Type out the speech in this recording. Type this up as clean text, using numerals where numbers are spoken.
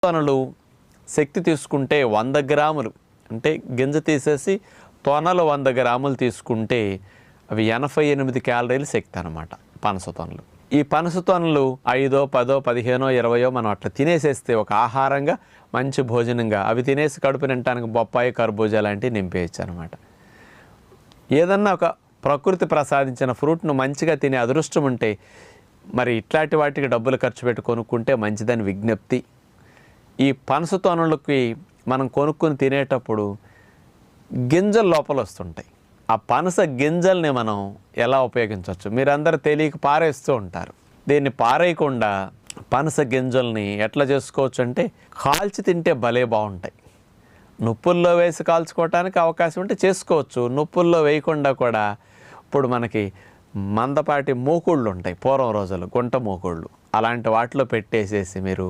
తొనలు శక్తి తీసుకుంటే 100 గ్రాములు, అంటే గింజ తీసేసి తొనలు 100 గ్రాములు తీసుకుంటే అవి 88 క్యాలరీలు శక్తి అన్నమాట పనస తొనలు. ఈ పనస తొనలు 5, 10, 15, 20 మనం అట్లా తినేసేస్తే ఒక ఆహారంగా మంచి భోజనంగా అవి తినేసి కడుపు నిండటానికి బొప్పాయి, కర్బూజా లాంటివి నింపేయచ్చు అనమాట. ఏదన్నా ఒక ప్రకృతి ప్రసాదించిన ఫ్రూట్ను మంచిగా తినే అదృష్టం ఉంటే మరి ఇట్లాంటి వాటికి డబ్బులు ఖర్చు పెట్టి కొనుక్కుంటే మంచిదని విజ్ఞప్తి. ఈ పనస తొనలకి మనం కొనుక్కొని తినేటప్పుడు గింజలు లోపల వస్తుంటాయి. ఆ పనస గింజల్ని మనం ఎలా ఉపయోగించవచ్చు? మీరందరూ తెలియక పారేస్తూ ఉంటారు. దీన్ని పారేయకుండా పనస గింజల్ని ఎట్లా చేసుకోవచ్చు అంటే కాల్చి తింటే భలే బాగుంటాయి. నుప్పుల్లో వేసి కాల్చుకోవటానికి అవకాశం ఉంటే చేసుకోవచ్చు. నుప్పుల్లో వేయకుండా కూడా ఇప్పుడు మనకి మందపాటి మూకుళ్ళు ఉంటాయి, పూర్వం రోజులు గుంట మూకుళ్ళు, అలాంటి వాటిలో పెట్టేసేసి మీరు